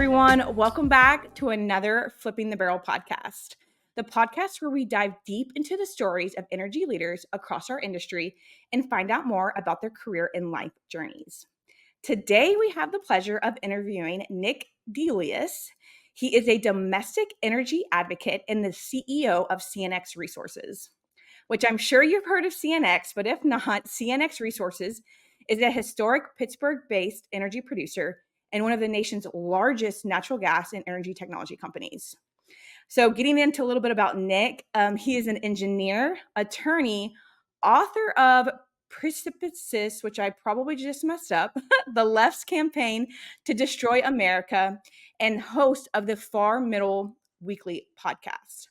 everyone. Welcome back to another Flipping the Barrel podcast, the podcast where we dive deep into the stories of energy leaders across our industry and find out more about their career and life journeys. Today, we have the pleasure of interviewing Nick DeIuliis. He is a domestic energy advocate and the CEO of CNX Resources, which I'm sure you've heard of CNX, but if not, CNX Resources is a historic Pittsburgh-based energy producer and one of the nation's largest natural gas and energy technology companies. So getting into a little bit about Nick, he is an engineer, attorney, author of Precipices, which I probably just messed up, The Left's Campaign to Destroy America, and host of the Far Middle Weekly podcast.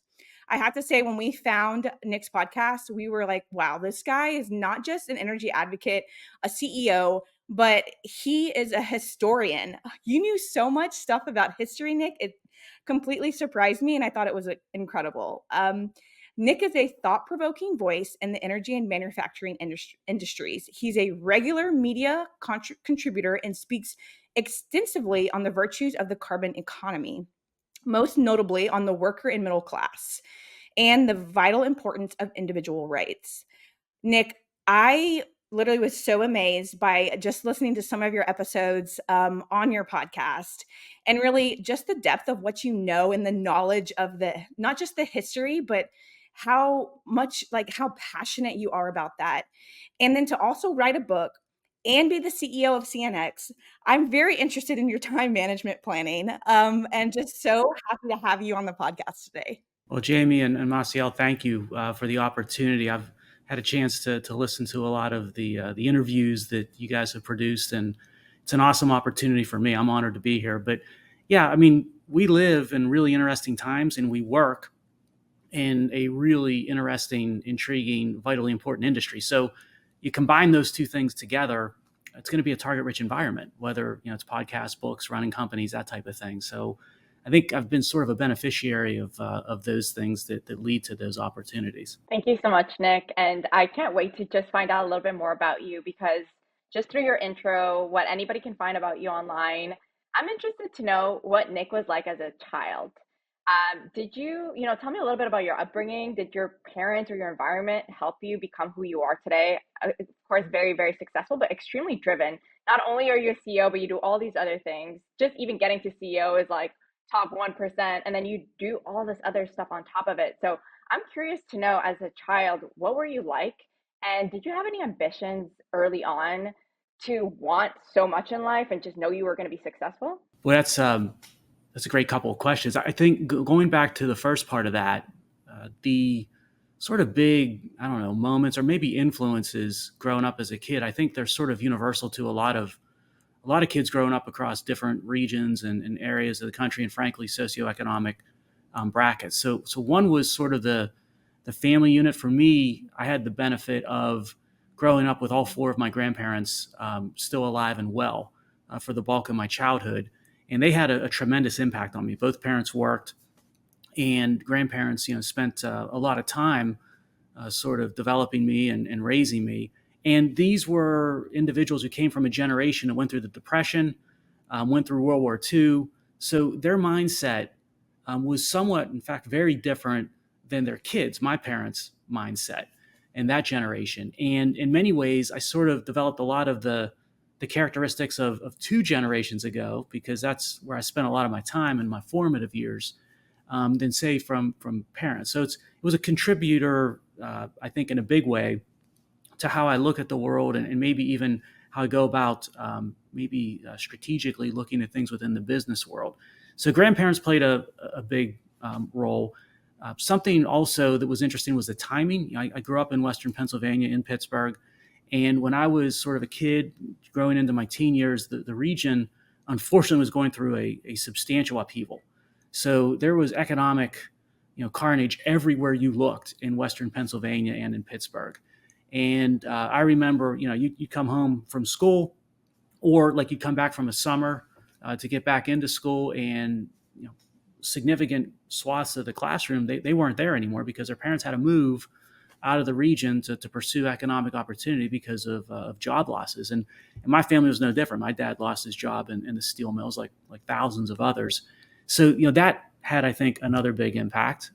I have to say, when we found Nick's podcast, we were like, wow, this guy is not just an energy advocate, a CEO, but he is a historian. You knew so much stuff about history, Nick. It completely surprised me, and I thought it was incredible. Nick is a thought-provoking voice in the energy and manufacturing industries. He's a regular media contributor and speaks extensively on the virtues of the carbon economy, most notably on the worker and middle class, and the vital importance of individual rights. Nick, I literally was so amazed by just listening to some of your episodes on your podcast, and really just the depth of what you know and the knowledge of the, not just the history, but how much, like how passionate you are about that. And then to also write a book and be the CEO of CNX. I'm very interested in your time management planning, and just so happy to have you on the podcast today. Well, Jamie and Massiel, thank you for the opportunity. I've had a chance to listen to a lot of the interviews that you guys have produced, and it's an awesome opportunity for me. I'm honored to be here. But yeah, I mean, we live in really interesting times, and we work in a really interesting, intriguing, vitally important industry. So you combine those two things together, it's going to be a target-rich environment, whether it's podcasts, books, running companies, that type of thing. So I think I've been sort of a beneficiary of those things that lead to those opportunities. Thank you so much, Nick. And I can't wait to just find out a little bit more about you, because just through your intro, what anybody can find about you online, I'm interested to know what Nick was like as a child. Did you, tell me a little bit about your upbringing? Did your parents or your environment help you become who you are today? Of course, very, very successful, but extremely driven. Not only are you a CEO, but you do all these other things. Just even getting to CEO is like top 1%, and then you do all this other stuff on top of it. So I'm curious to know, as a child, what were you like? And did you have any ambitions early on to want so much in life and just know you were going to be successful? Well, that's a great couple of questions. I think going back to the first part of that, the sort of big, I don't know, moments or maybe influences growing up as a kid, I think they're sort of universal to a lot of kids growing up across different regions and areas of the country, and frankly, socioeconomic brackets. So one was sort of the family unit. For me, I had the benefit of growing up with all four of my grandparents still alive and well for the bulk of my childhood. And they had a tremendous impact on me. Both parents worked, and grandparents, spent a lot of time sort of developing me and raising me. And these were individuals who came from a generation that went through the Depression, went through World War II. So their mindset was somewhat, in fact, very different than their kids, my parents' mindset, and that generation. And in many ways, I sort of developed a lot of the characteristics of two generations ago, because that's where I spent a lot of my time in my formative years, than say from parents. So it was a contributor, I think, in a big way to how I look at the world, and maybe even how I go about strategically looking at things within the business world. So grandparents played a big role. Something also that was interesting was the timing. I grew up in Western Pennsylvania, in Pittsburgh. And when I was sort of a kid growing into my teen years, the region, unfortunately, was going through a substantial upheaval. So there was economic, carnage everywhere you looked in Western Pennsylvania and in Pittsburgh. And I remember, you'd come home from school, or like you'd come back from a summer to get back into school, and significant swaths of the classroom, they weren't there anymore because their parents had to move out of the region to pursue economic opportunity because of job losses. And my family was no different. My dad lost his job in the steel mills, like thousands of others. So that had, I think, another big impact.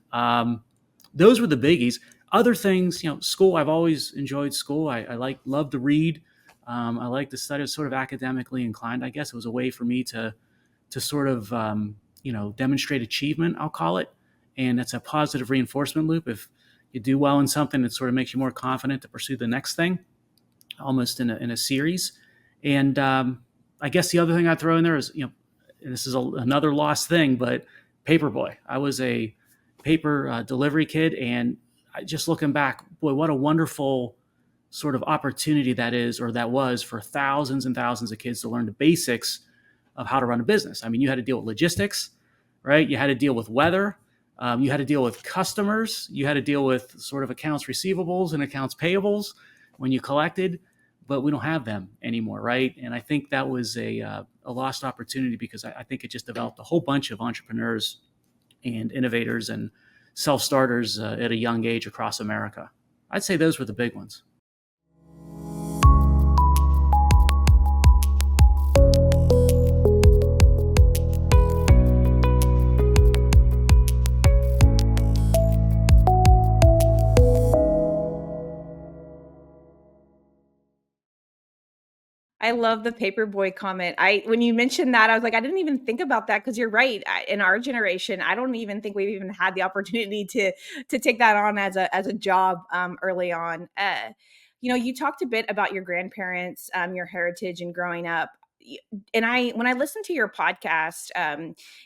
Those were the biggies. Other things, school. I've always enjoyed school. I love to read. I like to study. I was sort of academically inclined. I guess it was a way for me to sort of demonstrate achievement, I'll call it, and it's a positive reinforcement loop. If you do well in something, it sort of makes you more confident to pursue the next thing, almost in a series. And I guess the other thing I'd throw in there is, and this is another lost thing, but paperboy. I was a paper delivery kid, and just looking back, boy, what a wonderful sort of opportunity that is, or that was, for thousands and thousands of kids to learn the basics of how to run a business. I mean, you had to deal with logistics, right? You had to deal with weather. You had to deal with customers. You had to deal with sort of accounts receivables and accounts payables when you collected, but we don't have them anymore, right? And I think that was a lost opportunity, because I think it just developed a whole bunch of entrepreneurs and innovators and self-starters at a young age across America. I'd say those were the big ones. I love the paperboy comment. When you mentioned that, I was like, I didn't even think about that, because you're right. In our generation, I don't even think we've even had the opportunity to take that on as a job early on. You talked a bit about your grandparents, your heritage, and growing up. And when I listened to your podcast,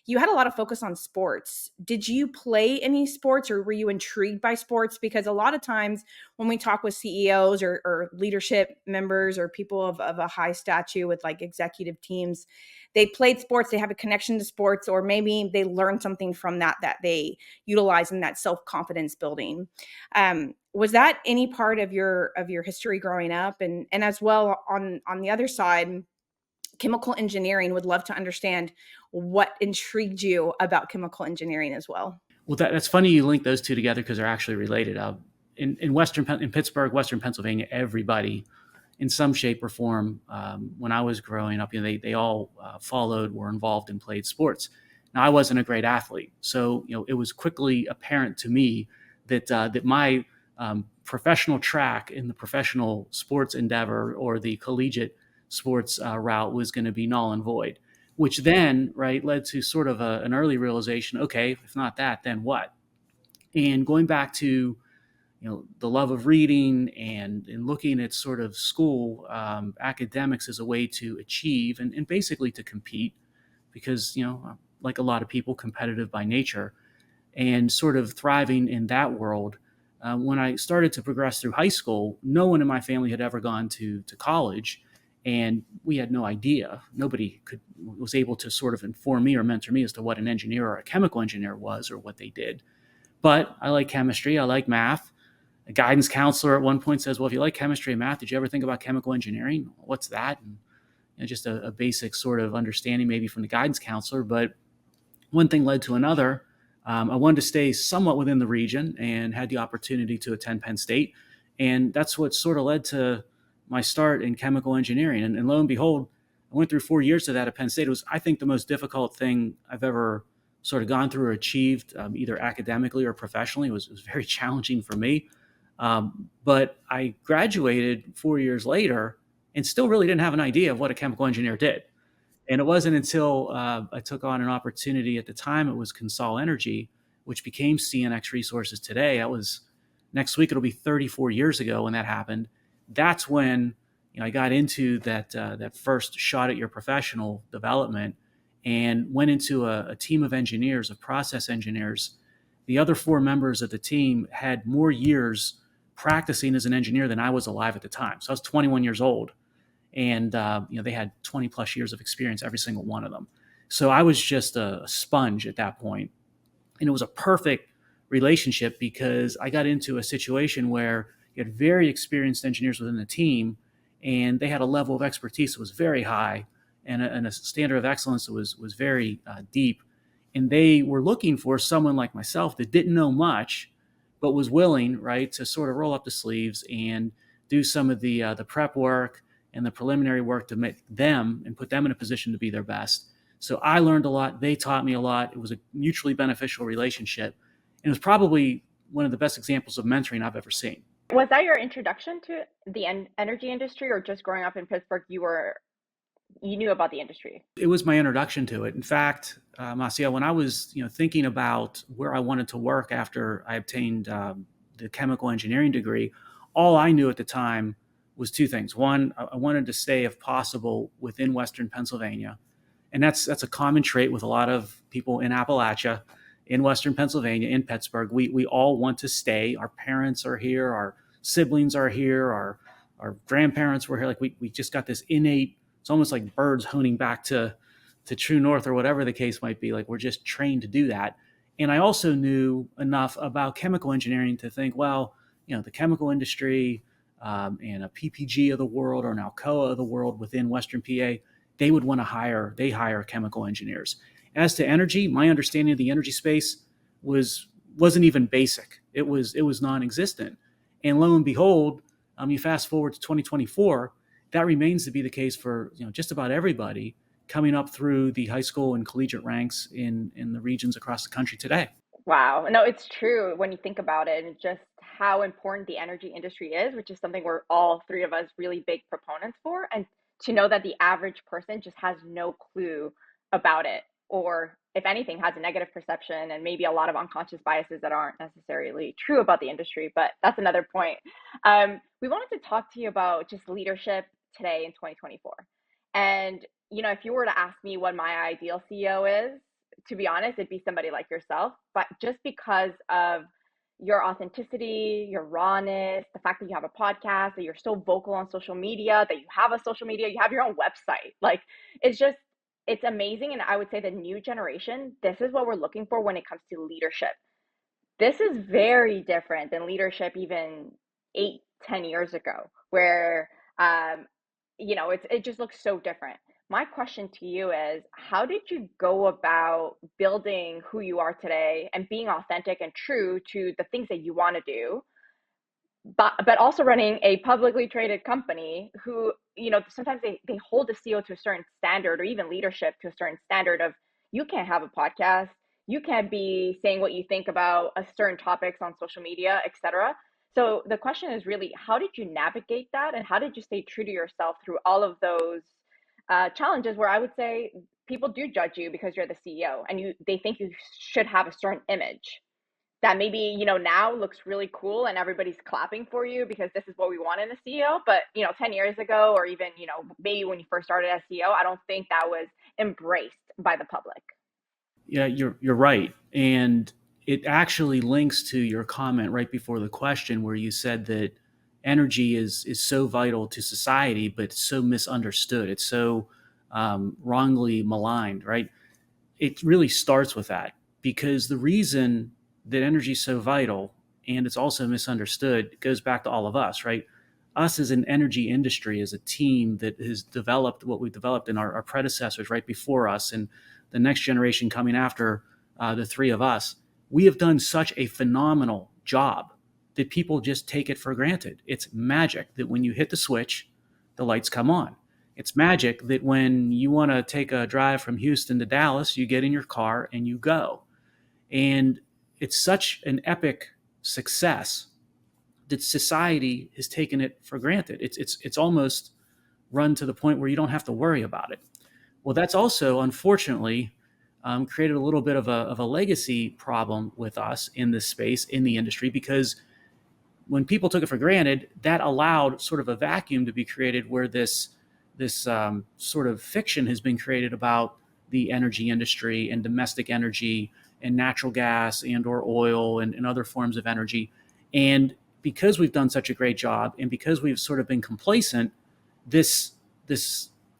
you had a lot of focus on sports. Did you play any sports, or were you intrigued by sports? Because a lot of times when we talk with CEOs or leadership members or people of a high stature with like executive teams, they played sports, they have a connection to sports, or maybe they learned something from that they utilize in that self-confidence building. Was that any part of your history growing up? And as well, on the other side, chemical engineering, would love to understand what intrigued you about chemical engineering as well. Well, that's funny you link those two together, because they're actually related. In Pittsburgh, Western Pennsylvania, everybody in some shape or form, when I was growing up, they all followed, were involved, and played sports. Now, I wasn't a great athlete, so it was quickly apparent to me that my professional track in the professional sports endeavor, or the collegiate sports route, was going to be null and void, which then, right, led to sort of an early realization, okay, if not that, then what? And going back to, the love of reading and looking at sort of school, academics as a way to achieve and basically to compete, because, like a lot of people, competitive by nature, and sort of thriving in that world. When I started to progress through high school, no one in my family had ever gone to college. And we had no idea. Nobody was able to sort of inform me or mentor me as to what an engineer or a chemical engineer was, or what they did. But I like chemistry. I like math. A guidance counselor at one point says, well, if you like chemistry and math, did you ever think about chemical engineering? What's that? And just a basic sort of understanding maybe from the guidance counselor. But one thing led to another. I wanted to stay somewhat within the region, and had the opportunity to attend Penn State. And that's what sort of led to my start in chemical engineering. And lo and behold, I went through 4 years of that at Penn State. It was, I think, the most difficult thing I've ever sort of gone through or achieved, either academically or professionally. It was very challenging for me. But I graduated 4 years later and still really didn't have an idea of what a chemical engineer did. And it wasn't until I took on an opportunity. At the time, it was Consol Energy, which became CNX Resources today. That was, next week, it'll be 34 years ago when that happened. That's when I got into that first shot at your professional development, and went into a team of engineers, of process engineers. The other 4 members of the team had more years practicing as an engineer than I was alive at the time. So I was 21 years old, and they had 20 plus years of experience, every single one of them. So I was just a sponge at that point, and it was a perfect relationship, because I got into a situation where you had very experienced engineers within the team, and they had a level of expertise that was very high, and a standard of excellence that was very deep. And they were looking for someone like myself that didn't know much, but was willing, right, to sort of roll up the sleeves and do some of the prep work and the preliminary work to make them and put them in a position to be their best. So I learned a lot. They taught me a lot. It was a mutually beneficial relationship. And it was probably one of the best examples of mentoring I've ever seen. Was that your introduction to the energy industry, or just growing up in Pittsburgh, you knew about the industry? It was my introduction to it. In fact, Massiel, when I was thinking about where I wanted to work after I obtained the chemical engineering degree, all I knew at the time was two things. One, I wanted to stay, if possible, within Western Pennsylvania, and that's a common trait with a lot of people in Appalachia, in Western Pennsylvania, in Pittsburgh. We all want to stay. Our parents are here. Our siblings are here. Our grandparents were here. Like we just got this innate. It's almost like birds honing back to true north, or whatever the case might be. Like we're just trained to do that. And I also knew enough about chemical engineering to think, well, the chemical industry and a PPG of the world or an Alcoa of the world within Western PA, they would want to hire chemical engineers. As to energy, my understanding of the energy space wasn't even basic. It was non-existent. And lo and behold, you fast forward to 2024, that remains to be the case for just about everybody coming up through the high school and collegiate ranks in the regions across the country today. Wow. No, it's true when you think about it, and just how important the energy industry is, which is something we're all three of us really big proponents for. And to know that the average person just has no clue about it, or if anything, has a negative perception and maybe a lot of unconscious biases that aren't necessarily true about the industry. But that's another point. We wanted to talk to you about just leadership today in 2024. And, if you were to ask me what my ideal CEO is, to be honest, it'd be somebody like yourself, but just because of your authenticity, your rawness, the fact that you have a podcast, that you're so vocal on social media, that you have a social media, you have your own website. Like, it's amazing. And I would say the new generation, this is what we're looking for when it comes to leadership. This is very different than leadership even 8, 10 years ago, where, it just looks so different. My question to you is, how did you go about building who you are today and being authentic and true to the things that you want to do, but also running a publicly traded company who, sometimes they hold the CEO to a certain standard, or even leadership to a certain standard of, you can't have a podcast, you can't be saying what you think about a certain topics on social media, etc. So the question is really, how did you navigate that, and how did you stay true to yourself through all of those challenges, where I would say people do judge you because you're the CEO, and they think you should have a certain image that maybe, now looks really cool and everybody's clapping for you because this is what we want in a CEO. But, 10 years ago, or even, maybe when you first started as CEO, I don't think that was embraced by the public. Yeah, you're right. And it actually links to your comment right before the question, where you said that energy is so vital to society, but so misunderstood. It's so wrongly maligned, right? It really starts with that, because the reason that energy is so vital and it's also misunderstood goes back to all of us, right? Us as an energy industry, as a team that has developed what we developed, in our predecessors right before us, and the next generation coming after the three of us, we have done such a phenomenal job that people just take it for granted. It's magic that when you hit the switch, the lights come on. It's magic that when you want to take a drive from Houston to Dallas, you get in your car and you go. And it's such an epic success that society has taken it for granted. It's almost run to the point where you don't have to worry about it. Well, that's also, unfortunately, created a little bit of a legacy problem with us in this space, in the industry, because when people took it for granted, that allowed sort of a vacuum to be created, where this sort of fiction has been created about the energy industry and domestic energy and natural gas and or oil and other forms of energy. And because we've done such a great job, and because we've sort of been complacent, this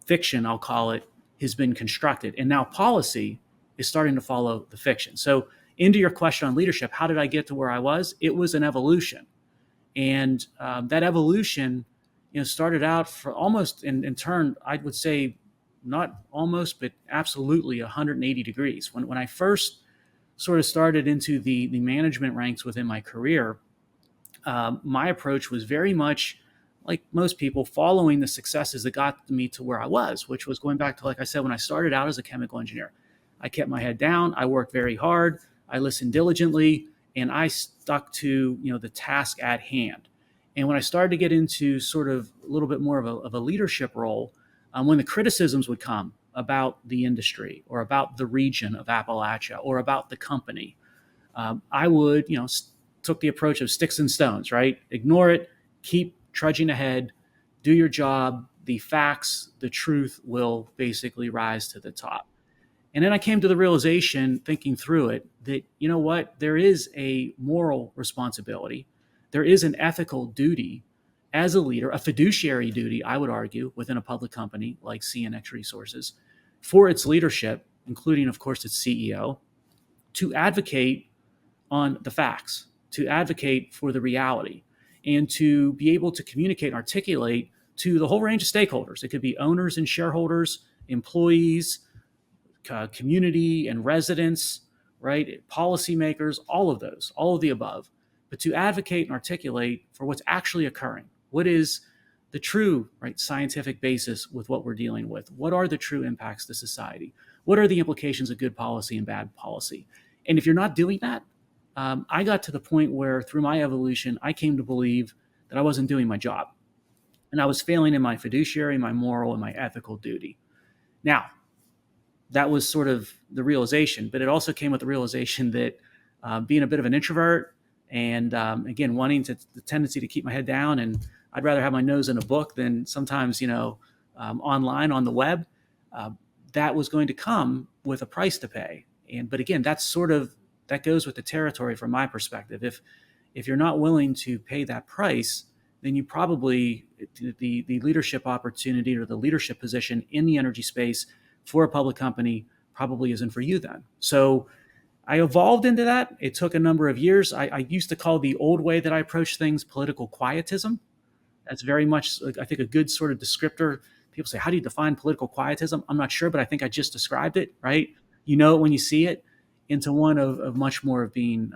fiction, I'll call it, has been constructed. And now policy is starting to follow the fiction. So into your question on leadership, how did I get to where I was? It was an evolution. And that evolution, started out for almost in turn, I would say, not almost, but absolutely 180 degrees. When I first sort of started into the management ranks within my career, my approach was very much like most people, following the successes that got me to where I was, which was going back to, like I said, when I started out as a chemical engineer. I kept my head down. I worked very hard. I listened diligently, and I stuck to the task at hand. And when I started to get into sort of a little bit more of a leadership role, when the criticisms would come about the industry or about the region of Appalachia or about the company, I would, took the approach of sticks and stones, right? Ignore it, keep trudging ahead, do your job. The facts, the truth will basically rise to the top. And then I came to the realization, thinking through it, that, there is a moral responsibility. There is an ethical duty as a leader, a fiduciary duty, I would argue, within a public company like CNX Resources, for its leadership, including, of course, its CEO, to advocate on the facts, to advocate for the reality, and to be able to communicate and articulate to the whole range of stakeholders. It could be owners and shareholders, employees, community and residents, right? Policymakers, all of those, all of the above, but to advocate and articulate for what's actually occurring. What is the true, right, scientific basis with what we're dealing with? What are the true impacts to society? What are the implications of good policy and bad policy? And if you're not doing that, I got to the point where through my evolution, I came to believe that I wasn't doing my job, and I was failing in my fiduciary, my moral, and my ethical duty. Now, that was sort of the realization, but it also came with the realization that being a bit of an introvert and again, wanting the tendency to keep my head down, and I'd rather have my nose in a book than sometimes, online on the web, that was going to come with a price to pay. But again, that goes with the territory from my perspective. If you're not willing to pay that price, then you probably, the leadership opportunity or the leadership position in the energy space for a public company probably isn't for you then. So I evolved into that. It took a number of years. I used to call the old way that I approach things political quietism. That's very much, I think, a good sort of descriptor. People say, how do you define political quietism? I'm not sure, but I think I just described it, right? You know it when you see it, into one of much more of being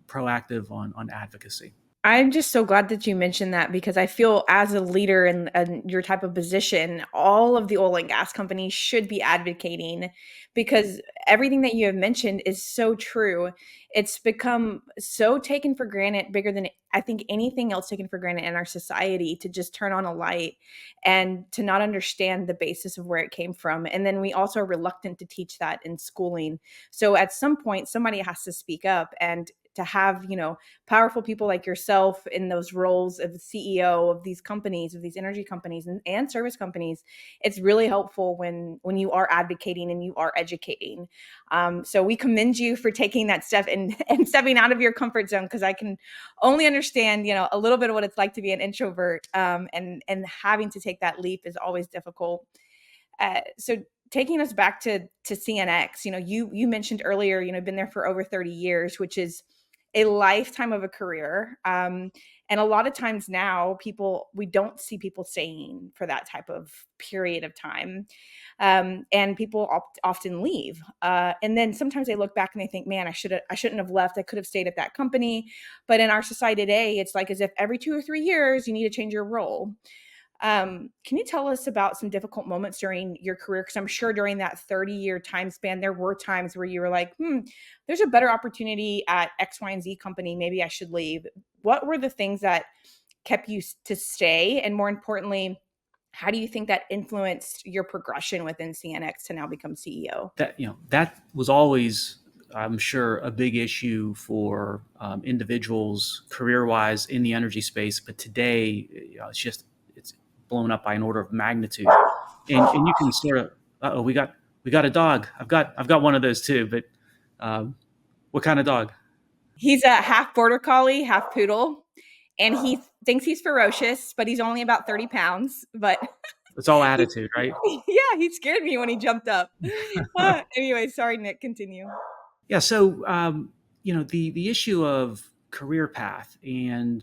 proactive on advocacy. I'm just so glad that you mentioned that, because I feel as a leader in your type of position, all of the oil and gas companies should be advocating, because everything that you have mentioned is so true. It's become so taken for granted, bigger than I think anything else taken for granted in our society, to just turn on a light and to not understand the basis of where it came from. And then we also are reluctant to teach that in schooling. So at some point, somebody has to speak up, and to have, powerful people like yourself in those roles of the CEO of these companies, of these energy companies and service companies, it's really helpful when you are advocating and you are educating. So we commend you for taking that step and stepping out of your comfort zone, because I can only understand, a little bit of what it's like to be an introvert, and having to take that leap is always difficult. So taking us back to CNX, you mentioned earlier, been there for over 30 years, which is a lifetime of a career. And a lot of times now we don't see people staying for that type of period of time. And people often leave. And then sometimes they look back and they think, man, I shouldn't have left. I could have stayed at that company. But in our society today, it's like as if every 2 or 3 years, you need to change your role. Can you tell us about some difficult moments during your career? Because I'm sure during that 30-year time span, there were times where you were like, there's a better opportunity at X, Y, and Z company. Maybe I should leave. What were the things that kept you to stay? And more importantly, how do you think that influenced your progression within CNX to now become CEO? That was always, I'm sure, a big issue for individuals career-wise in the energy space. But today, it's blown up by an order of magnitude, and you can sort of, we got a dog. I've got one of those too. But what kind of dog? He's a half border collie, half poodle, and he thinks he's ferocious, but he's only about 30 pounds. But it's all attitude, right? Yeah, he scared me when he jumped up. Anyway, sorry, Nick, continue. Yeah. So the issue of career path, and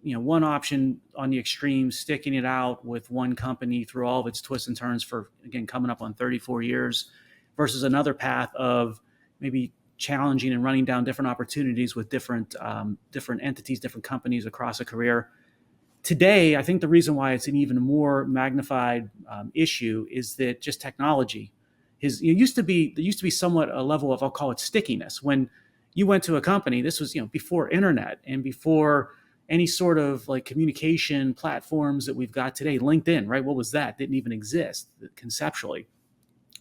one option on the extreme, sticking it out with one company through all of its twists and turns for, again, coming up on 34 years, versus another path of maybe challenging and running down different opportunities with different entities, different companies across a career. Today, I think the reason why it's an even more magnified issue is that just technology is, there used to be somewhat a level of, I'll call it stickiness. When you went to a company, this was, before internet and before any sort of like communication platforms that we've got today. LinkedIn, right? What was that? Didn't even exist conceptually.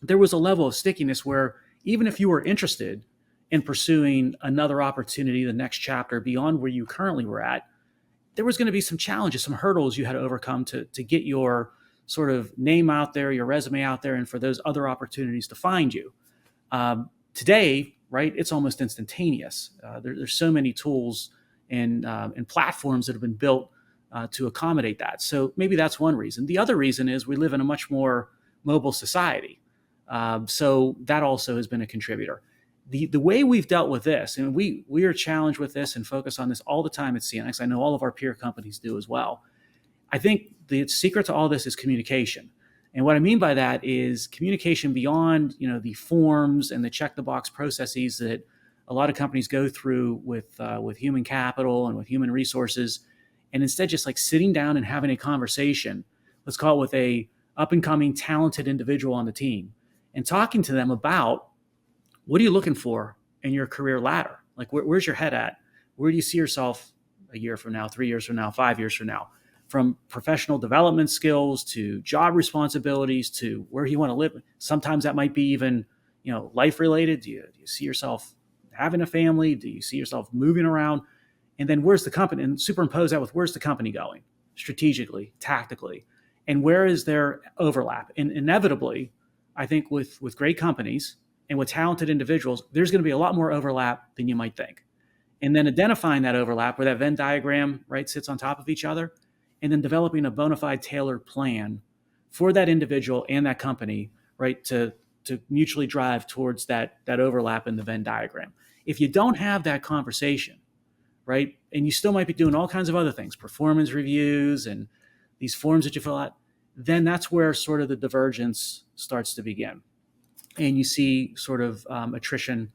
There was a level of stickiness where even if you were interested in pursuing another opportunity, the next chapter beyond where you currently were at, there was going to be some challenges, some hurdles you had to overcome to get your sort of name out there, your resume out there, and for those other opportunities to find you. Today, right, it's almost instantaneous. There's so many tools and platforms that have been built to accommodate that. So maybe that's one reason. The other reason is we live in a much more mobile society. So that also has been a contributor. The way we've dealt with this, and we are challenged with this and focus on this all the time at CNX. I know all of our peer companies do as well. I think the secret to all this is communication. And what I mean by that is communication beyond, the forms and the check the box processes that a lot of companies go through with human capital and with human resources, and instead just like sitting down and having a conversation. Let's call it with a up and coming talented individual on the team and talking to them about, what are you looking for in your career ladder? Like, where's your head at? Where do you see yourself a year from now, 3 years from now, 5 years from now? From professional development skills to job responsibilities to where you want to live. Sometimes that might be even, life related. Do you see yourself having a family? Do you see yourself moving around? And then where's the company? And superimpose that with, where's the company going strategically, tactically? And where is there overlap? And inevitably, I think with great companies and with talented individuals, there's going to be a lot more overlap than you might think. And then identifying that overlap where that Venn diagram, right, sits on top of each other, and then developing a bona fide tailored plan for that individual and that company, right, to mutually drive towards that overlap in the Venn diagram. If you don't have that conversation, right, and you still might be doing all kinds of other things, performance reviews and these forms that you fill out, then that's where sort of the divergence starts to begin. And you see sort of attrition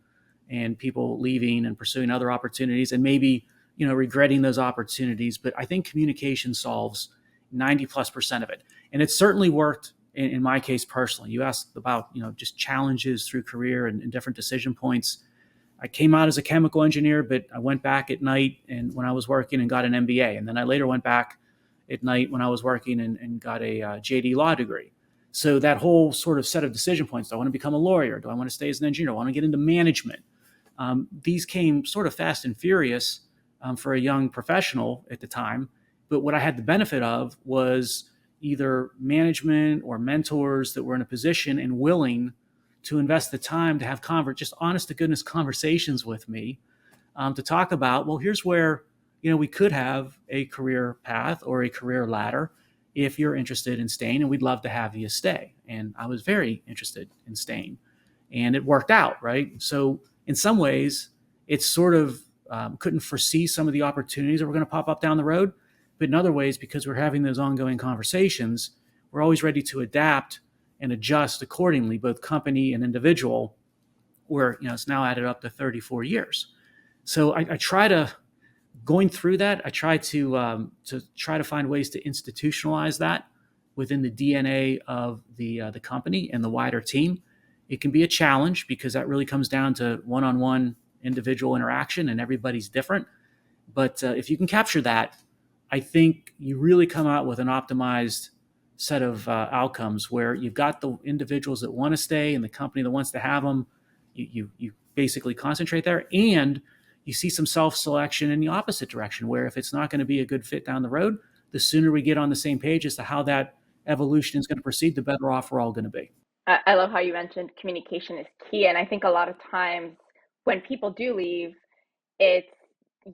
and people leaving and pursuing other opportunities and maybe, regretting those opportunities. But I think communication solves 90+% of it. And it certainly worked in my case personally. You asked about, just challenges through career and different decision points. I came out as a chemical engineer, but I went back at night and when I was working and got an MBA. And then I later went back at night when I was working and got a JD law degree. So that whole sort of set of decision points, do I want to become a lawyer? Do I want to stay as an engineer? Do I want to get into management? These came sort of fast and furious for a young professional at the time. But what I had the benefit of was either management or mentors that were in a position and willing to invest the time to have just honest to goodness conversations with me to talk about, well, here's where, we could have a career path or a career ladder if you're interested in staying, and we'd love to have you stay. And I was very interested in staying, and it worked out, right? So in some ways, it's sort of couldn't foresee some of the opportunities that were going to pop up down the road. But in other ways, because we're having those ongoing conversations, we're always ready to adapt and adjust accordingly, both company and individual, where, it's now added up to 34 years. So I try to, going through that, I try to try to find ways to institutionalize that within the DNA of the company and the wider team. It can be a challenge because that really comes down to one-on-one individual interaction, and everybody's different. But if you can capture that, I think you really come out with an optimized set of outcomes where you've got the individuals that want to stay and the company that wants to have them. You basically concentrate there, and you see some self-selection in the opposite direction, where if it's not going to be a good fit down the road, the sooner we get on the same page as to how that evolution is going to proceed, the better off we're all going to be. I love how you mentioned communication is key. And I think a lot of times when people do leave, it's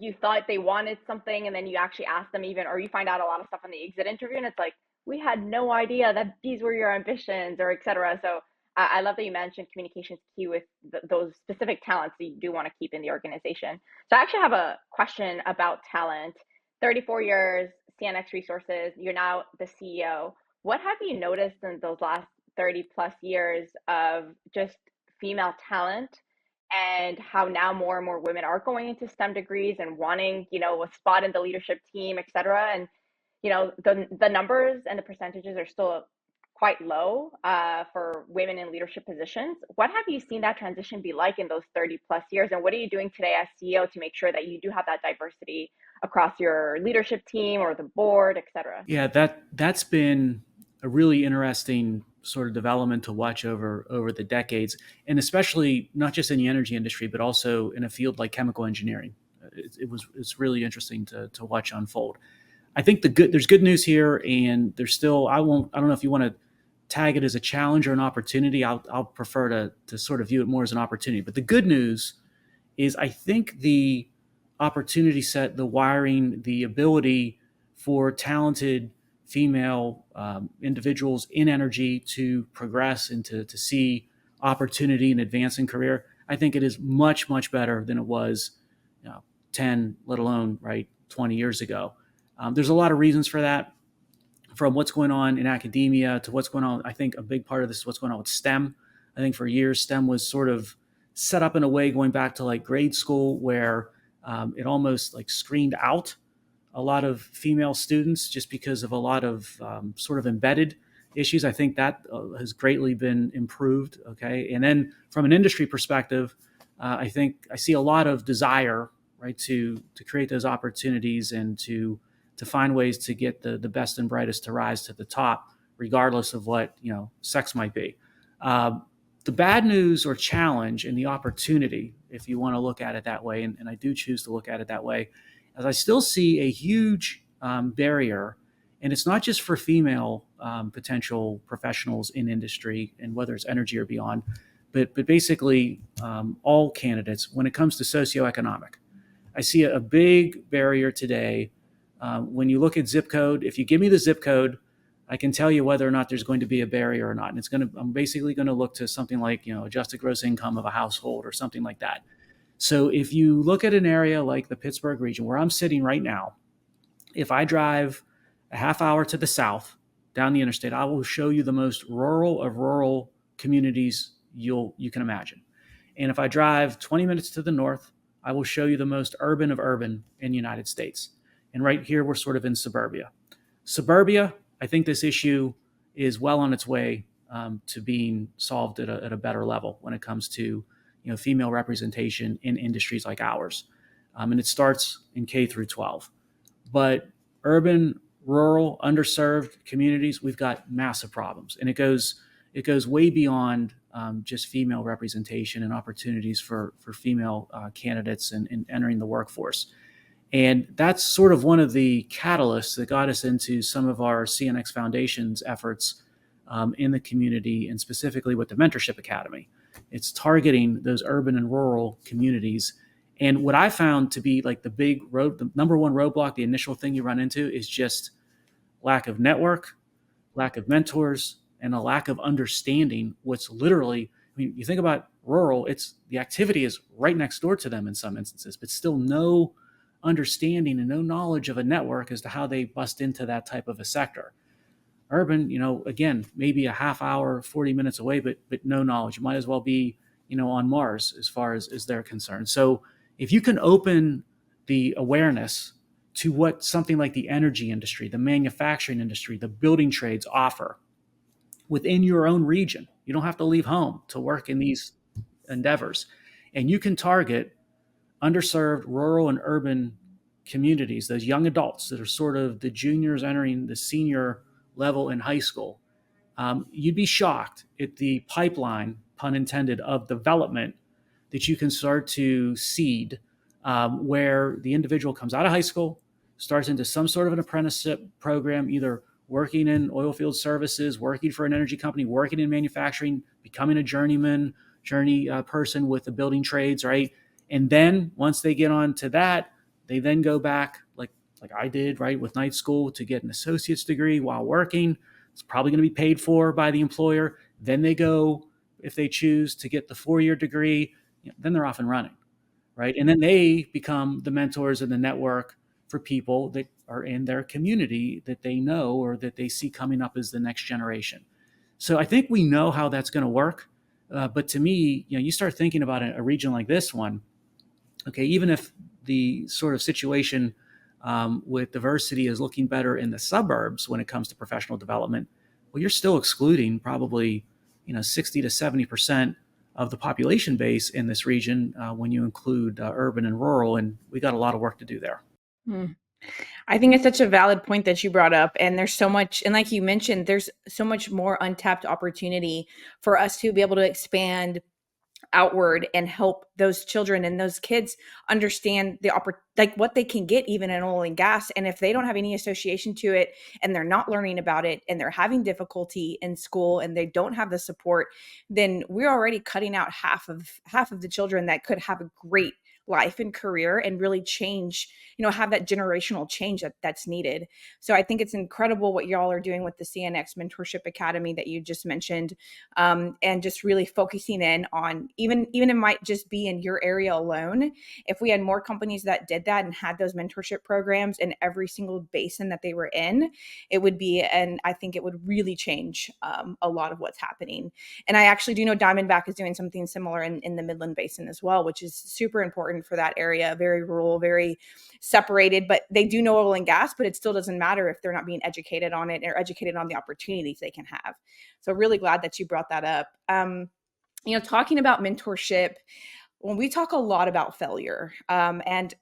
you thought they wanted something and then you actually ask them even, or you find out a lot of stuff on the exit interview and it's like, we had no idea that these were your ambitions or et cetera. So I love that you mentioned communication is key with those specific talents that you do want to keep in the organization. So I actually have a question about talent. 34 years, CNX Resources, you're now the CEO. What have you noticed in those last 30 plus years of just female talent and how now more and more women are going into STEM degrees and wanting, a spot in the leadership team, et cetera. And, the numbers and the percentages are still quite low for women in leadership positions. What have you seen that transition be like in those 30 plus years? And what are you doing today as CEO to make sure that you do have that diversity across your leadership team or the board, et cetera? Yeah, that's been a really interesting sort of development to watch over the decades, and especially not just in the energy industry, but also in a field like chemical engineering. It's really interesting to watch unfold. I think there's good news here, and there's still I don't know if you want to tag it as a challenge or an opportunity. I'll prefer to sort of view it more as an opportunity. But the good news is I think the opportunity set, the wiring, the ability for talented female individuals in energy to progress and to see opportunity and advance in career, I think it is much, much better than it was 10, let alone, right, 20 years ago. There's a lot of reasons for that, from what's going on in academia to what's going on. I think a big part of this is what's going on with STEM. I think for years, STEM was sort of set up in a way going back to like grade school where it almost like screened out a lot of female students just because of a lot of sort of embedded issues. I think that has greatly been improved. Okay. And then from an industry perspective, I think I see a lot of desire, right, to create those opportunities and to find ways to get the best and brightest to rise to the top, regardless of what sex might be. The bad news or challenge and the opportunity, if you want to look at it that way, and I do choose to look at it that way, as I still see a huge barrier, and it's not just for female potential professionals in industry, and whether it's energy or beyond, but basically all candidates when it comes to socioeconomic. I see a big barrier today. When you look at zip code, if you give me the zip code, I can tell you whether or not there's going to be a barrier or not. And I'm basically going to look to something like, adjusted gross income of a household or something like that. So if you look at an area like the Pittsburgh region where I'm sitting right now, if I drive a half hour to the south down the interstate, I will show you the most rural of rural communities you can imagine. And if I drive 20 minutes to the north, I will show you the most urban of urban in the United States. And right here, we're sort of in suburbia. Suburbia, I think this issue is well on its way to being solved at a better level when it comes to female representation in industries like ours. And it starts in K through 12. But urban, rural, underserved communities, we've got massive problems. And it goes way beyond just female representation and opportunities for female candidates in entering the workforce. And that's sort of one of the catalysts that got us into some of our CNX Foundation's efforts in the community, and specifically with the Mentorship Academy. It's targeting those urban and rural communities. And what I found to be like the number one roadblock, the initial thing you run into is just lack of network, lack of mentors, and a lack of understanding what's literally, you think about rural, the activity is right next door to them in some instances, but still no understanding and no knowledge of a network as to how they bust into that type of a sector. Urban, again, maybe a half hour, 40 minutes away, but no knowledge. You might as well be, on Mars as far as they're concerned. So if you can open the awareness to what something like the energy industry, the manufacturing industry, the building trades offer within your own region, you don't have to leave home to work in these endeavors. And you can target underserved rural and urban communities, those young adults that are sort of the juniors entering the senior level in high school. You'd be shocked at the pipeline, pun intended, of development that you can start to seed, where the individual comes out of high school, starts into some sort of an apprenticeship program, either working in oil field services, working for an energy company, working in manufacturing, becoming a journey person with the building trades, right? And then once they get on to that, they then go back like I did, right, with night school to get an associate's degree while working. It's probably going to be paid for by the employer. Then they go, if they choose, to get the 4-year degree. Then they're off and running, right? And then they become the mentors and the network for people that are in their community that they know or that they see coming up as the next generation. So I think we know how that's going to work. But to me, you start thinking about a region like this one. Okay, even if the sort of situation with diversity is looking better in the suburbs when it comes to professional development, well, you're still excluding probably 60 to 70% of the population base in this region when you include urban and rural, and we got a lot of work to do there. Hmm. I think it's such a valid point that you brought up. And there's so much, and like you mentioned, there's so much more untapped opportunity for us to be able to expand outward and help those children and those kids understand like what they can get even in oil and gas. And if they don't have any association to it and they're not learning about it and they're having difficulty in school and they don't have the support, then we're already cutting out half of the children that could have a great life and career and really change, have that generational change that's needed. So I think it's incredible what y'all are doing with the CNX Mentorship Academy that you just mentioned, and just really focusing in on even it might just be in your area alone. If we had more companies that did that and had those mentorship programs in every single basin that they were in, it would be, and I think it would really change a lot of what's happening. And I actually do know Diamondback is doing something similar in the Midland Basin as well, which is super important for that area. Very rural, very separated, but they do know oil and gas, but it still doesn't matter if they're not being educated on it or educated on the opportunities they can have. So really glad that you brought that up. Talking about mentorship, when we talk a lot about failure, and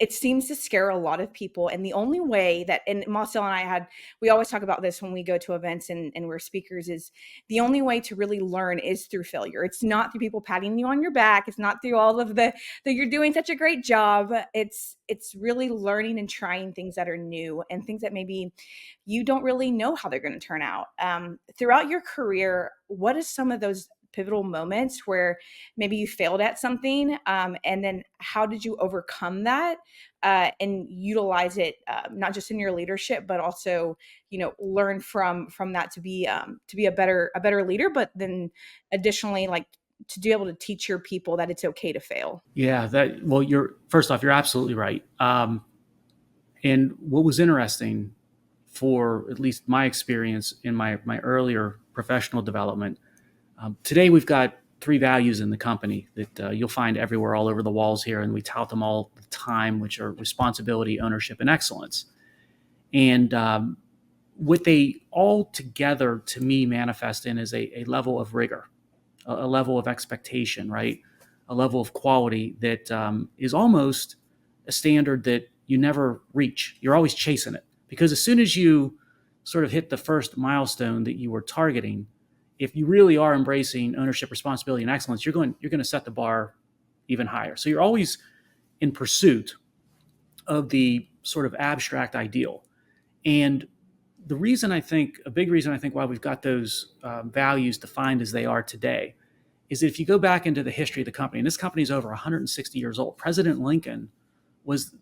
it seems to scare a lot of people. And the only way that, and Massiel and we always talk about this when we go to events and we're speakers, is the only way to really learn is through failure. It's not through people patting you on your back. It's not through all of that you're doing such a great job. It's really learning and trying things that are new and things that maybe you don't really know how they're going to turn out. Throughout your career, what is some of those pivotal moments where maybe you failed at something, and then how did you overcome that and utilize it, not just in your leadership, but also learn from that to be a better leader, but then additionally, like, to be able to teach your people that it's okay to fail. Yeah, you're first off, you're absolutely right. And what was interesting, for at least my experience in my earlier professional development, today we've got 3 values in the company that you'll find everywhere, all over the walls here, and we tout them all the time, which are responsibility, ownership, and excellence. And what they all together, to me, manifest in is a level of rigor, a level of expectation, right? A level of quality that is almost a standard that you never reach. You're always chasing it, because as soon as you sort of hit the first milestone that you were targeting, if you really are embracing ownership, responsibility, and excellence, you're going to set the bar even higher. So you're always in pursuit of the sort of abstract ideal. And a big reason I think why we've got those values defined as they are today is that if you go back into the history of the company, and this company is over 160 years old. President Lincoln was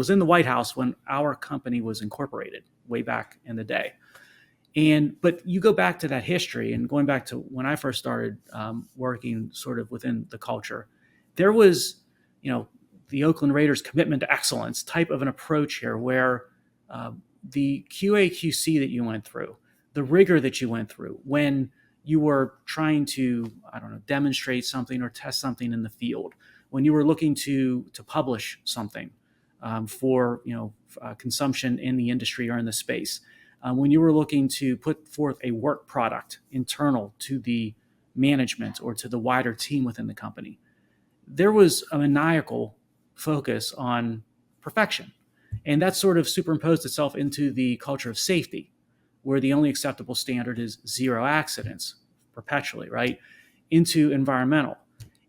in the White House when our company was incorporated way back in the day. But you go back to that history, and going back to when I first started working sort of within the culture, there was, the Oakland Raiders commitment to excellence type of an approach here, where the QA/QC that you went through, the rigor that you went through when you were trying to, demonstrate something or test something in the field, when you were looking to publish something for consumption in the industry or in the space. When you were looking to put forth a work product internal to the management or to the wider team within the company, there was a maniacal focus on perfection. And that sort of superimposed itself into the culture of safety, where the only acceptable standard is 0 accidents perpetually, right? Into environmental.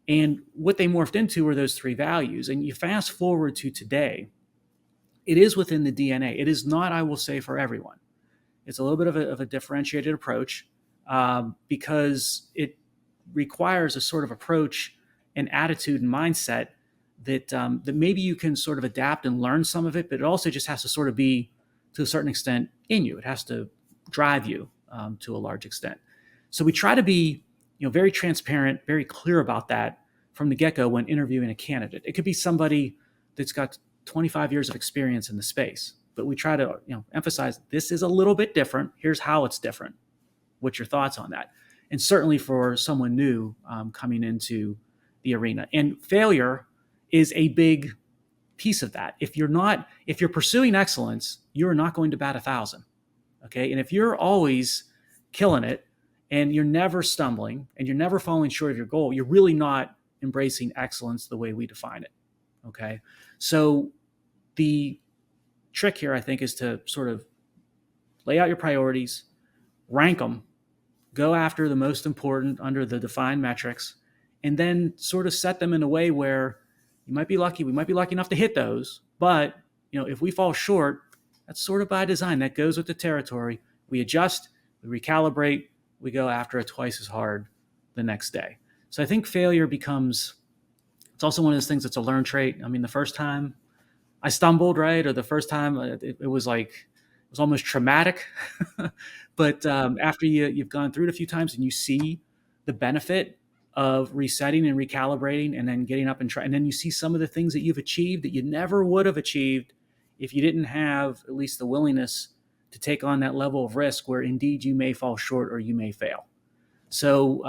And what they morphed into were those 3 values. And you fast forward to today, it is within the DNA. It is not, I will say, for everyone. It's a little bit of a differentiated approach because it requires a sort of approach and attitude and mindset that maybe you can sort of adapt and learn some of it, but it also just has to sort of be, to a certain extent, in you. It has to drive you to a large extent. So we try to be very transparent, very clear about that from the get-go when interviewing a candidate. It could be somebody that's got 25 years of experience in the space, but we try to emphasize this is a little bit different. Here's how it's different. What's your thoughts on that? and certainly for someone new coming into the arena. And failure is a big piece of that. If you're pursuing excellence, you're not going to bat 1,000. Okay. And if you're always killing it and you're never stumbling and you're never falling short of your goal, you're really not embracing excellence the way we define it. Okay. So the trick here, I think, is to sort of lay out your priorities, rank them, go after the most important under the defined metrics, and then sort of set them in a way where we might be lucky enough to hit those. But, if we fall short, that's sort of by design. That goes with the territory. We adjust, we recalibrate, we go after it twice as hard the next day. So I think failure it's also one of those things that's a learned trait. I mean, the first time I stumbled, right? Or the first time it was almost traumatic. But after you've gone through it a few times and you see the benefit of resetting and recalibrating and then getting up and try, and then you see some of the things that you've achieved that you never would have achieved if you didn't have at least the willingness to take on that level of risk where indeed you may fall short or you may fail. So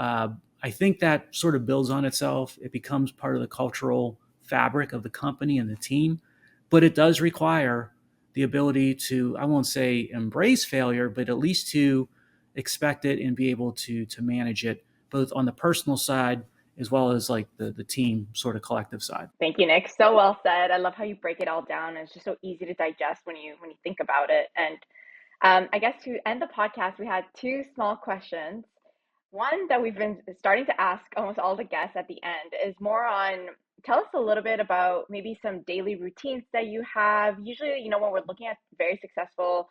I think that sort of builds on itself. It becomes part of the cultural fabric of the company and the team, but it does require the ability to, I won't say embrace failure, but at least to expect it and be able to manage it both on the personal side as well as like the team sort of collective side. Thank you, Nick. So well said. I love how you break it all down. It's just so easy to digest when you think about it. And I guess to end the podcast, we had two small questions. One that we've been starting to ask almost all the guests at the end is more on, tell us a little bit about maybe some daily routines that you have. Usually, when we're looking at very successful,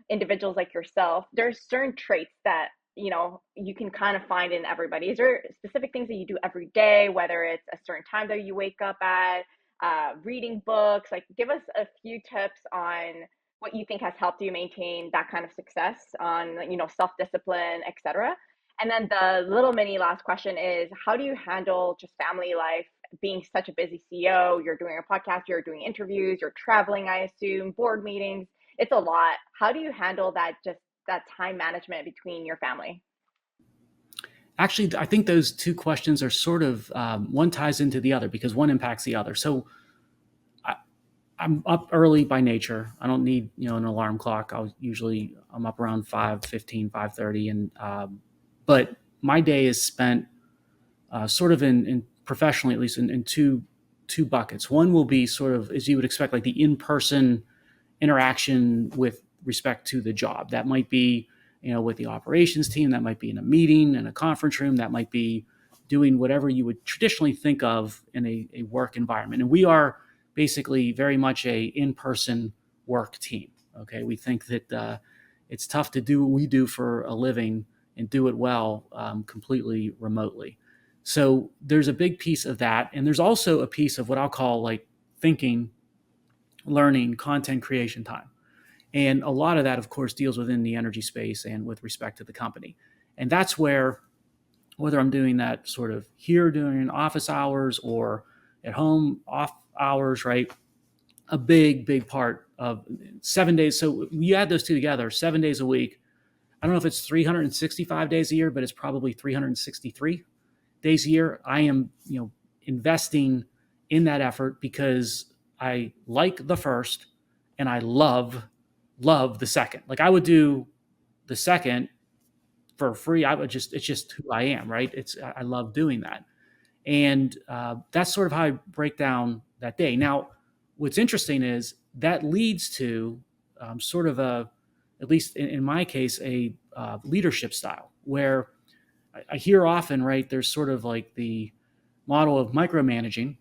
individuals like yourself, there's certain traits that, you can kind of find in everybody. Is there specific things that you do every day, whether it's a certain time that you wake up at, reading books? Like, give us a few tips on what you think has helped you maintain that kind of success on, self-discipline, etc. And then the little mini last question is, how do you handle just family life, being such a busy CEO? You're doing a podcast, you're doing interviews, you're traveling, I assume, board meetings. It's a lot. How do you handle that time management between your family? Actually, I think those two questions are sort of, one ties into the other because one impacts the other. So I'm up early by nature. I don't need, an alarm clock. I'm up around 5:15, 5:30. And, but my day is spent sort of in professionally, at least in two buckets. One will be sort of, as you would expect, like the in-person interaction with respect to the job. That might be, with the operations team, that might be in a meeting, in a conference room, that might be doing whatever you would traditionally think of in a work environment. And we are basically very much a in-person work team. Okay. We think that it's tough to do what we do for a living and do it well completely remotely. So there's a big piece of that. And there's also a piece of what I'll call like thinking, learning, content creation time. And a lot of that, of course, deals within the energy space and with respect to the company. And that's where, whether I'm doing that sort of here during office hours or at home off hours, right? A big part of 7 days. So you add those two together, 7 days a week. I don't know if it's 365 days a year, but it's probably 363 days a year. I am, investing in that effort because I like the first and I love the second. Like I would do the second for free. It's just who I am, right? I love doing that. And that's sort of how I break down that day. Now, what's interesting is that leads to sort of at least in my case, a leadership style where I hear often, right, there's sort of like the model of micromanaging.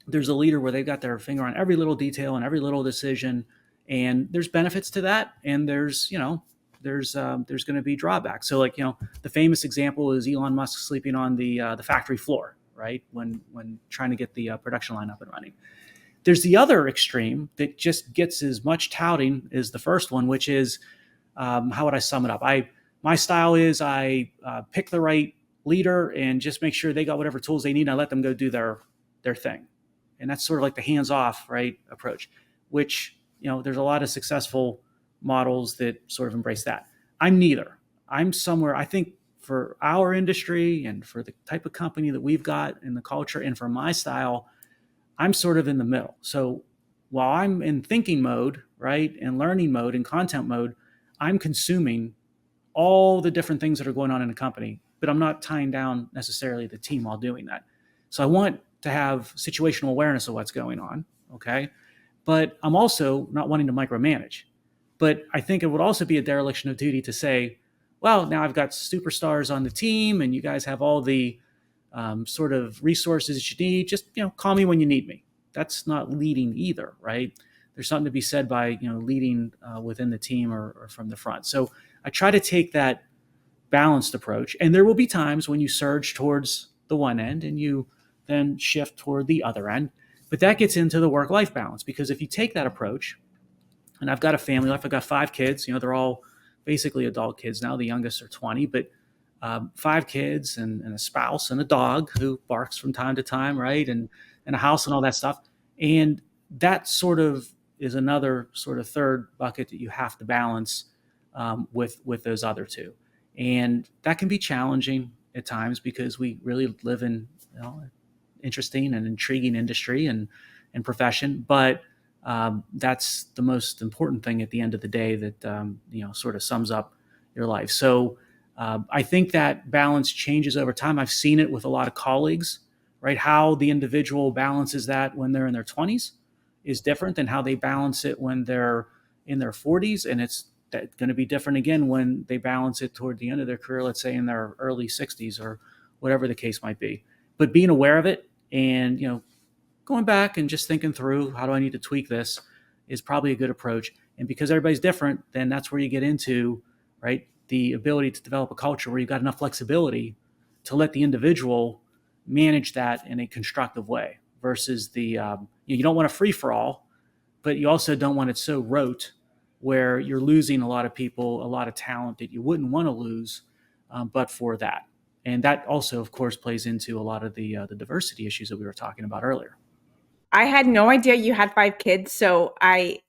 There's a leader where they've got their finger on every little detail and every little decision. And there's benefits to that. And there's going to be drawbacks. So the famous example is Elon Musk sleeping on the factory floor, right? When trying to get the production line up and running. There's the other extreme that just gets as much touting as the first one, which is, how would I sum it up? My style is I pick the right leader and just make sure they got whatever tools they need. And I let them go do their thing. And that's sort of like the hands-off, right, approach, which, there's a lot of successful models that sort of embrace that. I'm neither. I'm somewhere, I think for our industry and for the type of company that we've got in the culture and for my style, I'm sort of in the middle. So while I'm in thinking mode, right, and learning mode and content mode, I'm consuming all the different things that are going on in a company, but I'm not tying down necessarily the team while doing that. So I want to have situational awareness of what's going on, okay? But I'm also not wanting to micromanage. But I think it would also be a dereliction of duty to say, well, now I've got superstars on the team and you guys have all the sort of resources you need. Just, call me when you need me. That's not leading either, right? There's something to be said by, leading within the team or from the front. So I try to take that balanced approach. And there will be times when you surge towards the one end and you then shift toward the other end. But that gets into the work-life balance, because if you take that approach, and I've got a family life, I've got 5 kids, they're all basically adult kids now. The youngest are 20, but 5 kids and a spouse and a dog who barks from time to time, right? And a house and all that stuff. And that sort of is another sort of third bucket that you have to balance with those other two. And that can be challenging at times because we really live in interesting and intriguing industry and profession. But that's the most important thing at the end of the day that sort of sums up your life. So I think that balance changes over time. I've seen it with a lot of colleagues, right? How the individual balances that when they're in their 20s is different than how they balance it when they're in their 40s. And it's going to be different again when they balance it toward the end of their career, let's say in their early 60s or whatever the case might be. But being aware of it and, going back and just thinking through, how do I need to tweak this, is probably a good approach. And because everybody's different, then that's where you get into, right, the ability to develop a culture where you've got enough flexibility to let the individual manage that in a constructive way versus the, you don't want a free for all, but you also don't want it so rote where you're losing a lot of people, a lot of talent that you wouldn't want to lose, but for that. And that also, of course, plays into a lot of the diversity issues that we were talking about earlier. I had no idea you had 5 kids, so I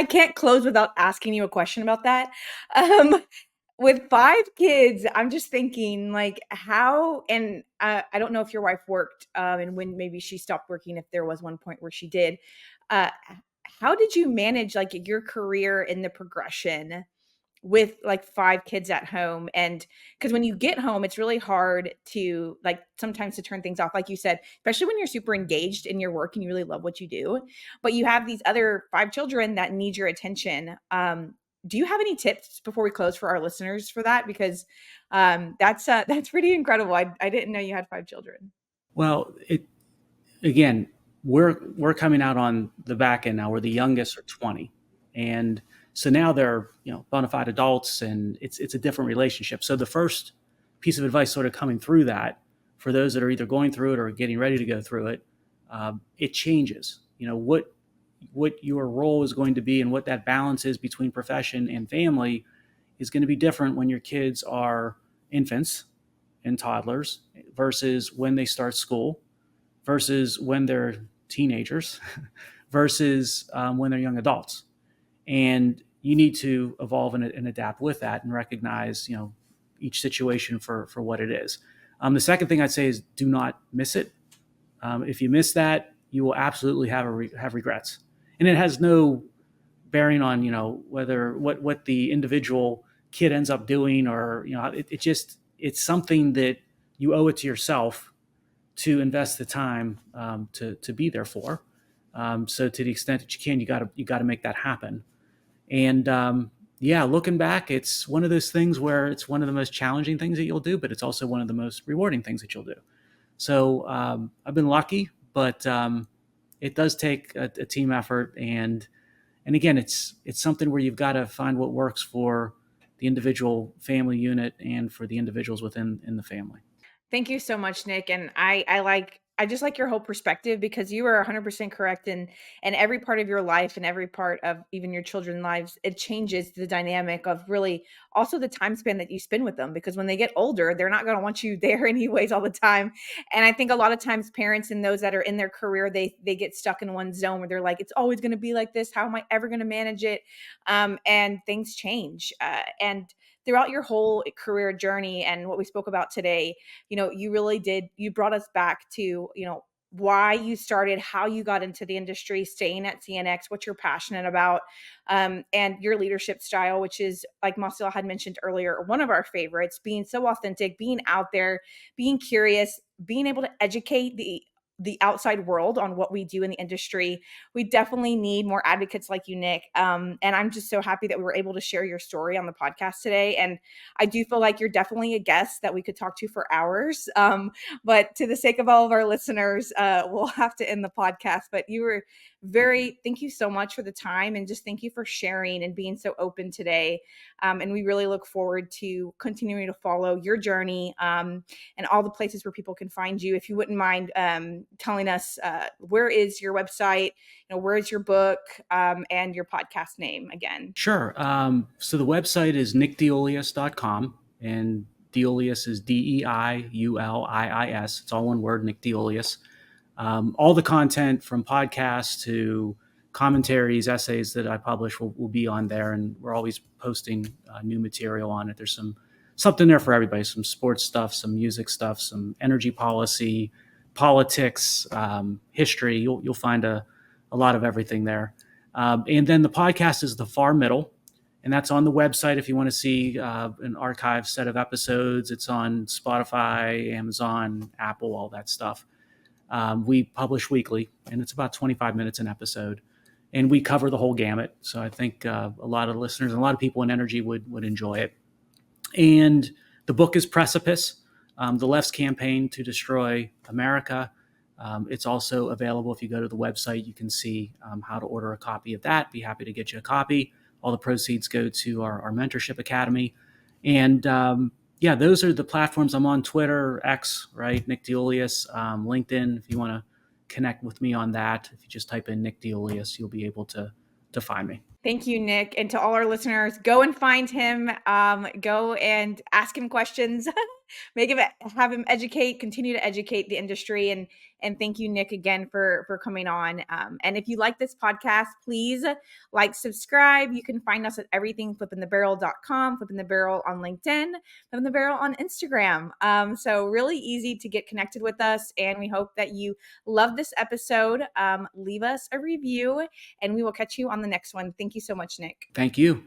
can't close without asking you a question about that. Um, with 5 kids, I'm just thinking, like, how and, I don't know if your wife worked, and when maybe she stopped working, if there was one point where she did. H how did you manage, like, your career in the progression with, like, 5 kids at home? And because when you get home, it's really hard to, like, sometimes to turn things off, like you said, especially when you're super engaged in your work and you really love what you do, but you have these other 5 children that need your attention. Do you have any tips before we close for our listeners for that? Because, that's pretty incredible. I didn't know you had 5 children. Well, again, we're coming out on the back end now where the youngest are 20. And so now they're, bona fide adults, and it's a different relationship. So the first piece of advice sort of coming through that for those that are either going through it or getting ready to go through it, it changes, what your role is going to be and what that balance is between profession and family is going to be different when your kids are infants and toddlers versus when they start school versus when they're teenagers versus when they're young adults. And you need to evolve and adapt with that and recognize, each situation for what it is. The second thing I'd say is do not miss it. If you miss that, you will absolutely have regrets. And it has no bearing on, whether what the individual kid ends up doing or, it's something that you owe it to yourself to invest the time to be there for. So to the extent that you can, you got to make that happen. And looking back, it's one of those things where it's one of the most challenging things that you'll do, but it's also one of the most rewarding things that you'll do. So I've been lucky, but it does take a team effort. And again, it's something where you've got to find what works for the individual family unit and for the individuals within the family. Thank you so much, Nick. And I just like your whole perspective because you are 100% correct in every part of your life and every part of even your children's lives. It changes the dynamic of really also the time span that you spend with them, because when they get older, they're not going to want you there anyways all the time. And I think a lot of times parents and those that are in their career, they get stuck in one zone where they're like, it's always going to be like this. How am I ever going to manage it? And things change. And throughout your whole career journey and what we spoke about today, you brought us back to, why you started, how you got into the industry, staying at CNX, what you're passionate about, and your leadership style, which is, like Massiel had mentioned earlier, one of our favorites, being so authentic, being out there, being curious, being able to educate the outside world on what we do in the industry. We definitely need more advocates like you, Nick. And I'm just so happy that we were able to share your story on the podcast today. And I do feel like you're definitely a guest that we could talk to for hours. But to the sake of all of our listeners, we'll have to end the podcast. But thank you so much for the time, and just thank you for sharing and being so open today. And we really look forward to continuing to follow your journey, and all the places where people can find you. If you wouldn't mind telling us, where is your website, where is your book, and your podcast name again? Sure. So the website is nickdeuliis.com, and DeIuliis is DEIULIIS. It's all one word, Nick DeIuliis. All the content from podcasts to commentaries, essays that I publish will be on there, and we're always posting new material on it. There's something there for everybody, some sports stuff, some music stuff, some energy policy, politics, history. You'll find a lot of everything there. And then the podcast is The Far Middle, and that's on the website if you want to see an archived set of episodes. It's on Spotify, Amazon, Apple, all that stuff. We publish weekly, and it's about 25 minutes an episode, and we cover the whole gamut. So I think a lot of listeners and a lot of people in energy would enjoy it. And the book is Precipice, The Left's Campaign to Destroy America. It's also available. If you go to the website, you can see how to order a copy of that. Be happy to get you a copy. All the proceeds go to our Mentorship Academy. And those are the platforms. I'm on Twitter, X, right? Nick DeIuliis, LinkedIn. If you want to connect with me on that, if you just type in Nick DeIuliis, you'll be able to find me. Thank you, Nick. And to all our listeners, go and find him. Go and ask him questions. Have him continue to educate the industry. And thank you, Nick, again for coming on. And if you like this podcast, please subscribe. You can find us at everything flippingthebarrel.com, Flipping the Barrel on LinkedIn, Flipping the Barrel on Instagram. So really easy to get connected with us. And we hope that you love this episode. Leave us a review, and we will catch you on the next one. Thank you so much, Nick. Thank you.